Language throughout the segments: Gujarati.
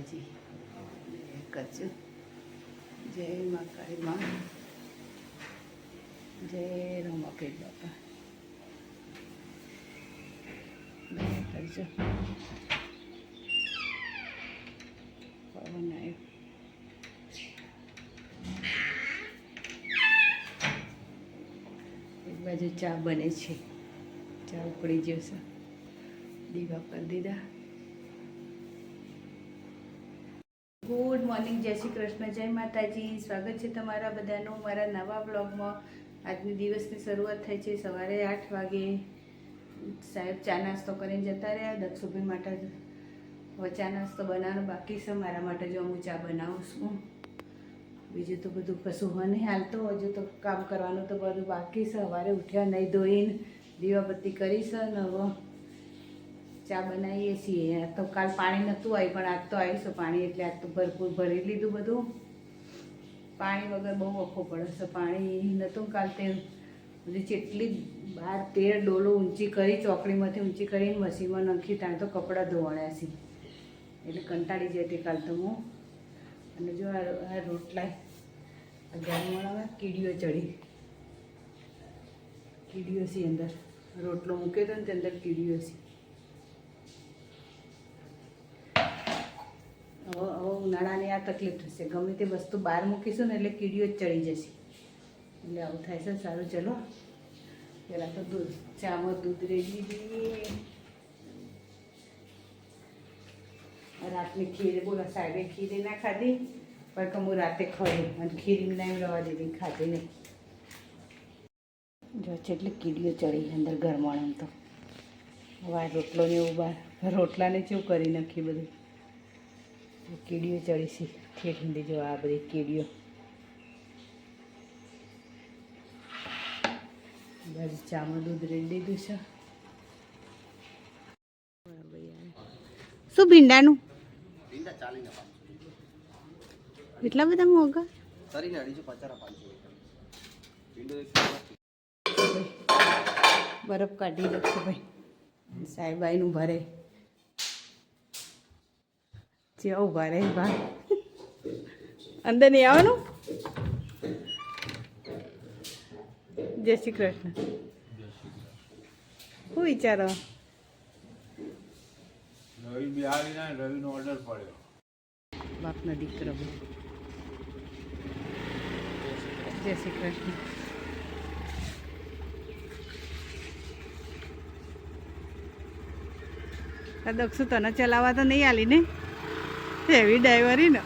માતાજી કરજો. જય મા કાળી માં, જય રમાપીર બાપા. કરજો. પવન આવ્યો. એક બાજુ ચા બને છે, ચા ઉકળી જશે. દીવા કરી દીધા. ગુડ મોર્નિંગ, જય શ્રી કૃષ્ણ, જય માતાજી. સ્વાગત છે તમારા બધાનું મારા નવા બ્લોગમાં. આજની દિવસની શરૂઆત થઈ છે સવારે 8 વાગે. સાહેબ ચા નાસ્તો કરીને જતા રહ્યા. દક્ષુભાઈ માટે હવે ચા નાસ્તો બનાવવાનો બાકી છે. મારા માટે જો હું ચા બનાવું છું. બીજું તો બધું કશું હોય નહીં હાલ તો. હજુ તો કામ કરવાનું તો બધું બાકી છે. સવારે ઉઠ્યા નહીં ધોઈને દીવાબત્તી કરી છે ને હવે ચા બનાવીએ છીએ. તો કાલ પાણી નહોતું આવ્યું પણ આજ તો આવીશું પાણી, એટલે આજ તો ભરપૂર ભરી લીધું બધું. પાણી વગર બહુ ઓખો પડે છે. પાણી નહોતું કાલ તે બધી જેટલી 12-13 ડોલો ઊંચી કરી, ચોકડીમાંથી ઊંચી કરીને મશીનમાં નાખી. ત્યાં તો કપડાં ધોવાણ્યા છે એટલે કંટાળી જાય તે કાલ તો હું. અને જો આ રોટલા ગરમવાળા કીડીઓ ચડી, કીડીઓ છે અંદર. રોટલો મૂક્યો હતો ને તે અંદર કીડીઓ છે. હવે ઉનાળાની આ તકલીફ થશે. ગમે તે વસ્તુ બહાર મૂકીશું ને એટલે કીડીઓ જ ચડી જશે. એટલે આવું થાય છે. સારું ચલો, પહેલાં તો દૂધ, ચામાં દૂધ રેડી દઈએ. રાતની ખીર, બોલો સાહેબે ખીરી ના ખાધી પણ કે હું રાતે ખાઈ અને ખીરી ના રવા દીધી, ખાધી નહીં. જો એટલે કીડીઓ ચડી અંદર ગરમાણમ. તો હવે રોટલો ને એવું બહાર રોટલાને કેવું કરી નાખી બધું. કીડીઓ ચડી છે ઠેઠ સુધી. જો આ બધી કીડીઓ. બાજુ ચામાં દૂધ રેડી દીધું છે. શું ભીંડાનું એટલા બધા મોંઘા? બરફ કાઢી લખશે ભાઈ. સાહેબાઈનું ભરે જેવું ભરે ભાઈ. અંદર નહીં આવવાનું. જય શ્રી કૃષ્ણ. શું વિચારો? રવિ બિહારી રવિનો ઓર્ડર પડ્યો. બાપના દીકરો. જય શ્રી કૃષ્ણ. દક્ષુ તને ચલાવવા તો નહીં આલી ને? હેવી ડ્રાઈવરી ને.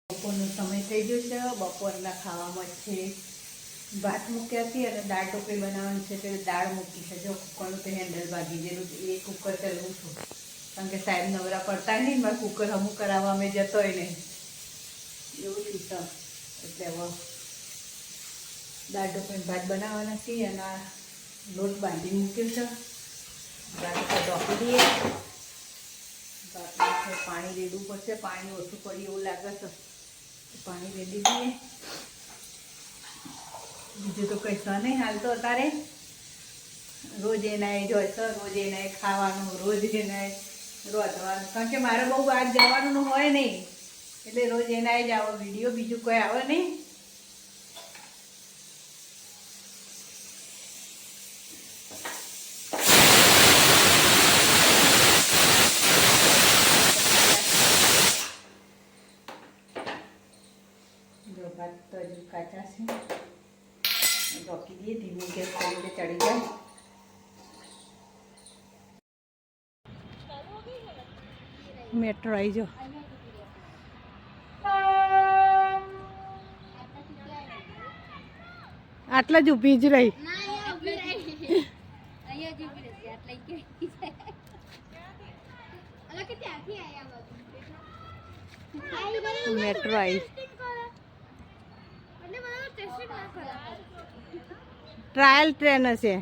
બપોરનો સમય થઈ ગયો છે. બપોરના ખાવામાં છે ભાત મૂક્યા હતી અને દાળ ઢોકળી બનાવવાની છે. એટલે દાળ મૂકી છે. જો કુકરનું તો હેન્ડલ ભાગી ગયેલું. એ કુકર ચલાવું છું કારણ કે સાહેબ નવરા પડતા નહીં. મારે કુકર હમું કરાવવા મેં જતો હોય નહીં એવું થયું. એટલે હવે દાળ ઢોકળી ભાત બનાવવાના છીએ અને આ લોટ બાંધી મૂક્યો છે. ભાત ઢોકી દઈએ. પાણી રેડવું પડશે. પાણી ઓછું પડ્યું એવું લાગે છે. પાણી રેડી દઈએ. બીજું તો કંઈ સહ નહીં હાલ તો. અત્યારે રોજ એના એ જોઈ તો રોજ એના ખાવાનું, રોજ એના રોધવાનું. કારણ કે મારે બહુ બહાર જવાનું હોય નહીં એટલે રોજ એના જ આવો વિડીયો. બીજું કોઈ આવે નહીં. જો ભાત તો હજુ કાચા છે. ઢોકી દઈએ. ધીમું ગેસ કરીને ચડી જાય. મેટ્રો આવી જાઓ. આટલા જ ઊભી જ રહી. મેટ્રો આવી. ટ્રાયલ ટ્રેન હશે.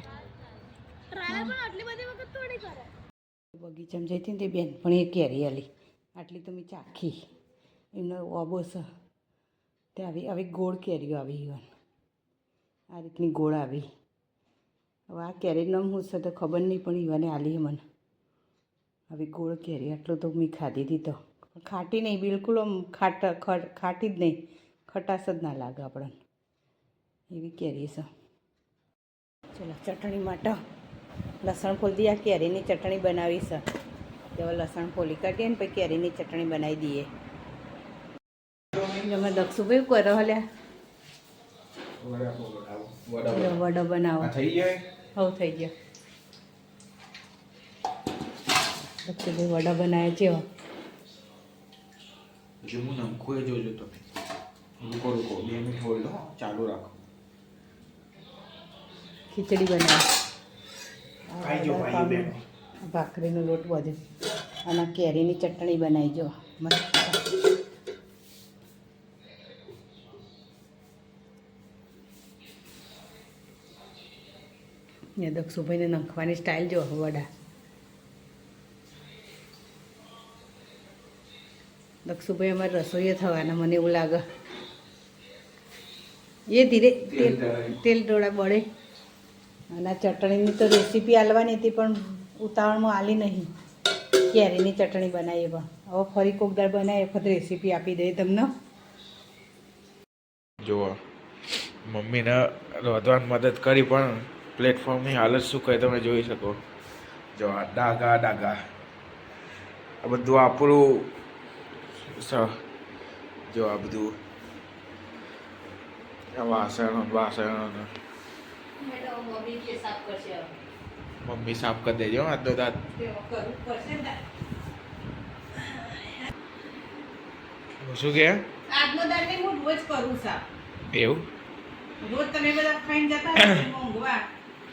બગીચામાં જઈ હતી ને તે બેન પણ એ કેરી આલી. આટલી તો મેં ચાખી. એમનો ઓબો છે તે આવી આવી ગોળ કેરીઓ આવી. આ રીતની ગોળ આવી. હવે આ કેરીનું નામ હું છે તો ખબર નહીં, પણ ઈવાને આલી મને હવે ગોળ કેરી. આટલું તો મેં ખાધી હતી તો ખાટી નહીં, બિલકુલ આમ ખાટી જ નહીં, ખટાશ જ ના લાગે આપણને એવી કેરી છે. ચલો ચટણી માટે લસણ ફોલી આ કેરીની ચટણી બનાવી છે. હવે લસણ ફોલી કાઢીએ ને પછી કેરીની ચટણી બનાવી દઈએ. તમે દક્ષુભાઈ કરો હલ્યા વડો બનાવો. થઈ જાય. હવ થઈ ગયો. દક્ષુભાઈ વડા બનાવે છે. જો હું નમખું એ જોજો તમે. રૂકો 2 મિનિટ હોલ્ડ ચાલુ રાખો. ખીચડી બનાવે. ખાઈ જો ભાઈ બેન. ભાખરીનો લોટ બધું અને કેરીની ચટણી બનાવી જો મસ્ત. ને દક્ષુભાઈને નંખવાની સ્ટાઇલ જો વડા. દક્ષુભાઈ અમારે રસોઈએ થવાના મને એવું લાગે. એ ધીરે તેલ થોડા બળે. અને આ ચટણીની તો રેસીપી આલવાની હતી પણ ઉતાવળમાં આલી નહીં. કેરીની ચટણી બનાવીએ પણ હવે ફરી કોક દાળ બનાવીએ વખત રેસીપી આપી દઈએ તમને. જુઓ મમ્મીને રોધવાની મદદ કરી પણ પ્લેટફોર્મની હાલત શું કહે તમે જોઈ શકો. જો આ ડાઘા આ બધું આપણું જો આ બધું વાસણ મમ્મી સાફ કરી દેજો આજનો દાંત. શું કે આજનો દાડે હું રોજ કરું સાફ. એવું રોજ તમે બધા ખાઈને જતા હોય ઊંઘવા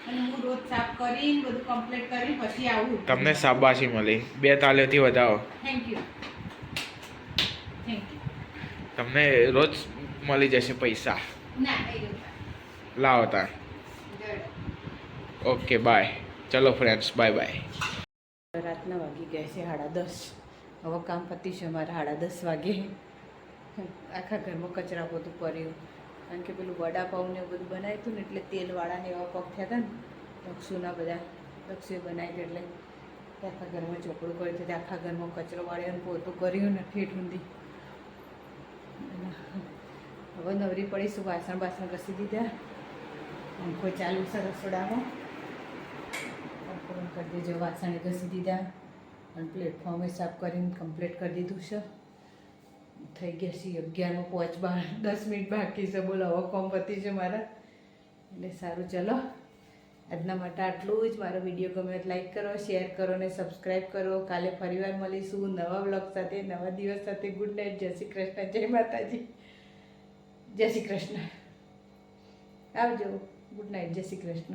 અને હું રોજ સાફ કરીને બધું કમ્પ્લીટ કરીને પછી આવું. તમને શાબાશી મળી. 2 તાળીઓથી વધાવો. Thank you. તમને રોજ મળી જશે પૈસા. ના નહીં લાવો તાર. Okay bye. ચલો ફ્રેન્ડ્સ બાય બાય. રાતના વાગી ગયા છે 10:30. હવે કામ પતી છે અમારે 10:30 વાગે. આખા ઘરમાં કચરા બધું કર્યું કારણ કે પેલું વડાપાઉં ને એવું બધું બનાવ્યું હતું ને એટલે તેલવાળા ને એવા પગ થયા હતા ને દક્ષુના બધા. દક્ષુએ બનાવી એટલે આખા ઘરમાં ચોપડું કર્યું હતું. આખા ઘરમાં કચરો વાળ્યો ને પોતું કર્યું ને ઠેઠ ઊંધી. હવે નવરી પડીશું. વાસણ ઘસી દીધા. પંખો ચાલુ છે રસોડામાં. પંખો કરી દેજો. વાસણે ઘસી દીધા અને પ્લેટફોર્મે સાફ કરીને કમ્પ્લીટ કરી દીધું છે. થઈ ગયા છે 11:05. 10 મિનિટ બાકી છે. બોલો હવે કોમ પતી છે મારા. એટલે સારું ચલો આજના માટે આટલું જ. મારો વિડીયો ગમે તો લાઈક કરો, શેર કરો અને સબસ્ક્રાઈબ કરો. કાલે ફરીવાર મળીશું નવા બ્લોગ સાથે, નવા દિવસ સાથે. Good night. જય શ્રી કૃષ્ણ. જય માતાજી. જય શ્રી કૃષ્ણ. આવજો. Good night. જય શ્રી કૃષ્ણ.